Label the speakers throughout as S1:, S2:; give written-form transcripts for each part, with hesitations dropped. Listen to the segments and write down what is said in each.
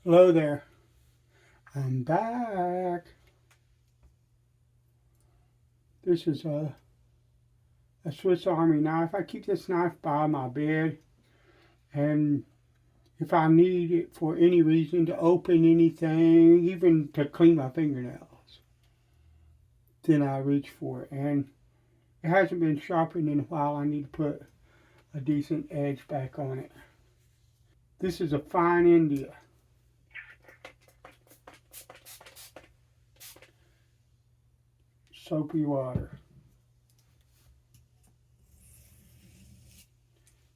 S1: Hello there. I'm back. This is a Swiss Army knife. I keep this knife by my bed, and if I need it for any reason to open anything, even to clean my fingernails, then I reach for it. And it hasn't been sharpened in a while. I need to put a decent edge back on it. This is a fine India. Soapy water.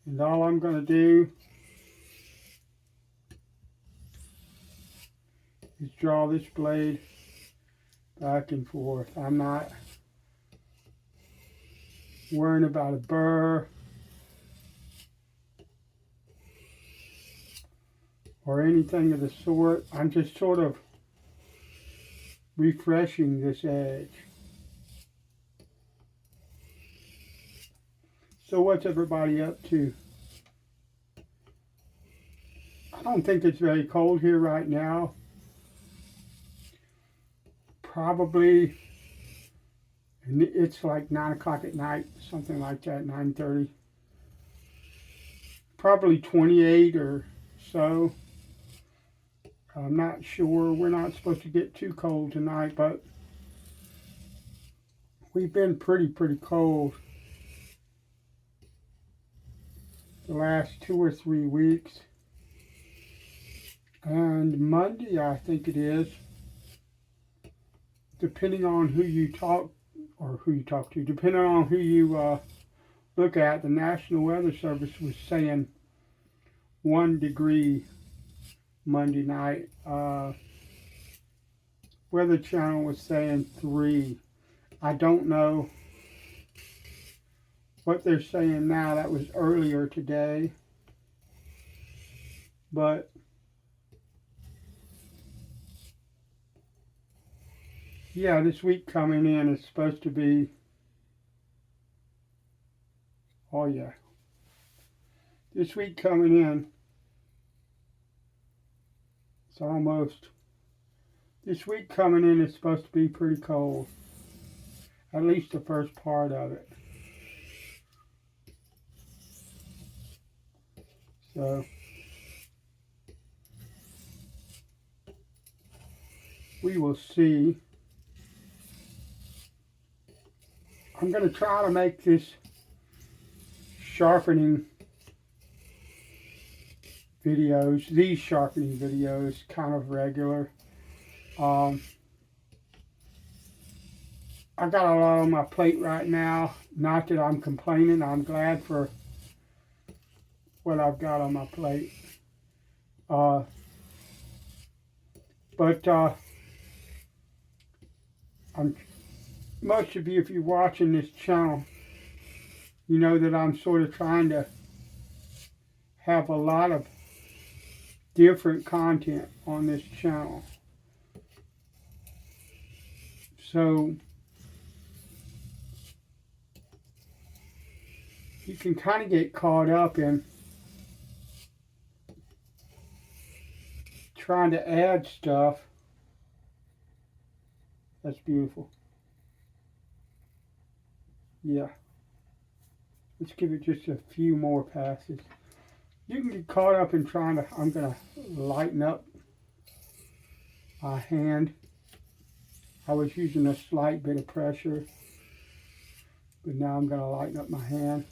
S1: And all I'm going to do is draw this blade back and forth. I'm not worrying about a burr or anything of the sort. I'm just sort of refreshing this edge. So what's everybody up to? I don't think it's very cold here right now. Probably, and it's like 9 o'clock at night, something like that, 9:30. Probably 28 or so. I'm not sure. We're not supposed to get too cold tonight, but we've been pretty cold the last 2 or 3 weeks. And Monday, I think it is, depending on who you talk to, depending on who you look at, the National Weather Service was saying 1 degree Monday night. Weather Channel was saying 3. I don't know what they're saying now. That was earlier today. But yeah, this week coming in is supposed to be, oh yeah, this week coming in, it's almost, this week coming in is supposed to be pretty cold, at least the first part of it. So we will see. I'm going to try to make this sharpening videos, these sharpening videos, kind of regular. I got a lot on my plate right now. Not that I'm complaining. I'm glad for what I've got on my plate. But most of you, if you're watching this channel, you know that I'm sort of trying to have a lot of different content on this channel. So you can kind of get caught up in trying to add stuff. That's beautiful. Yeah. Let's give it just a few more passes. You can get caught up in trying to, I'm going to lighten up my hand. I was using a slight bit of pressure, but now I'm going to lighten up my hand.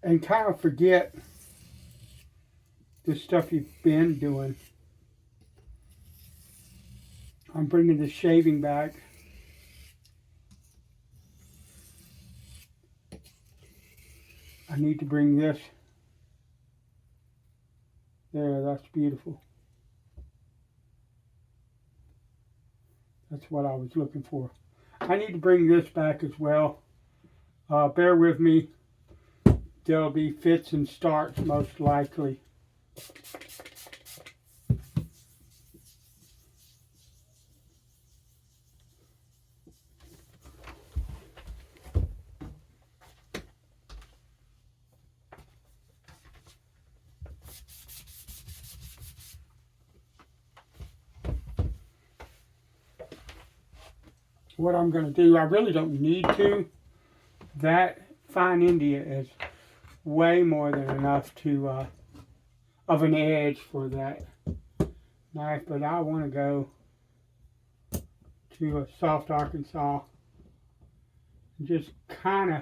S1: And kind of forget the stuff you've been doing. I'm bringing the shaving back. I need to bring this. There, that's beautiful. That's what I was looking for. I need to bring this back as well. Bear with me. There'll be fits and starts most likely. what I'm going to do, I really don't need to. That fine India is way more than enough to of an edge for that knife, but I want to go to a soft Arkansas and just kind of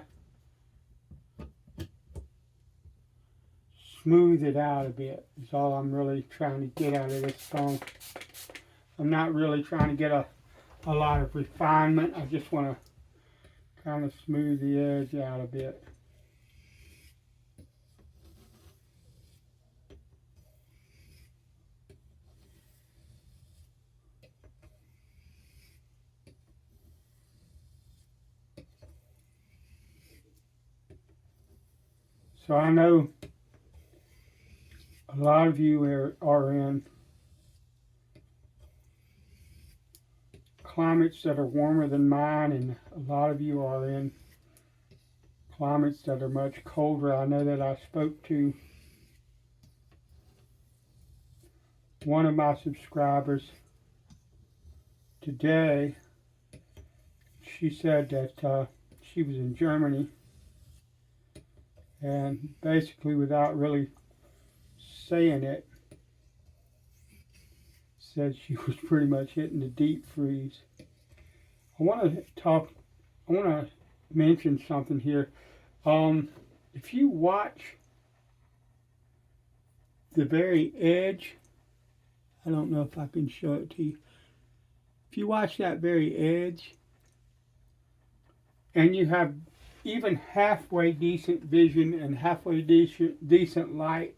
S1: smooth it out a bit is all I'm really trying to get out of this stone. I'm not really trying to get a lot of refinement. I just want to kind of smooth the edge out a bit. So I know a lot of you are in climates that are warmer than mine, and a lot of you are in climates that are much colder. I know that I spoke to one of my subscribers today. She said that she was in Germany, and basically without really saying it, said she was pretty much hitting the deep freeze. I want to mention something here. If you watch the very edge, I don't know if I can show it to you. If you watch that very edge, and you have even halfway decent vision and halfway decent light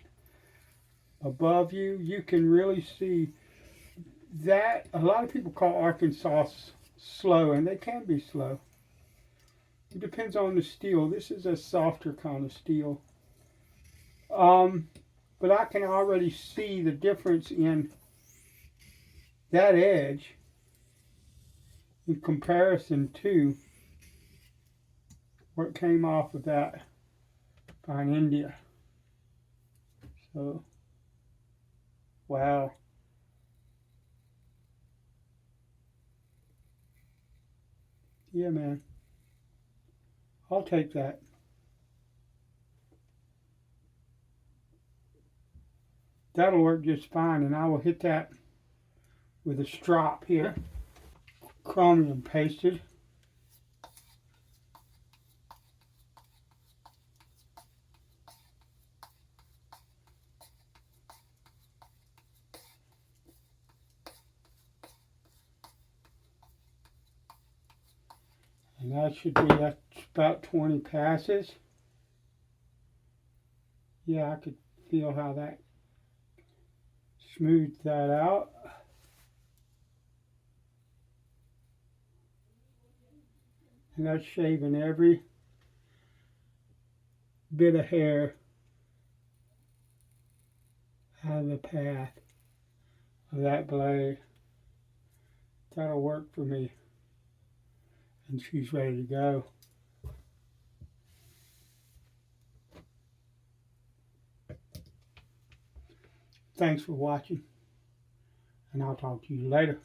S1: above you, you can really see that. A lot of people call Arkansas slow, and they can be slow. It depends on the steel. This is a softer kind of steel. But I can already see the difference in that edge in comparison to what came off of that fine India. So, wow. Yeah, man. I'll take that. That'll work just fine, and I will hit that with a strop here. Chromium pasted. And that should be, that's about 20 passes. Yeah, I could feel how that smoothed that out. And that's shaving every bit of hair out of the path of that blade. That'll work for me. And she's ready to go. Thanks for watching, and I'll talk to you later.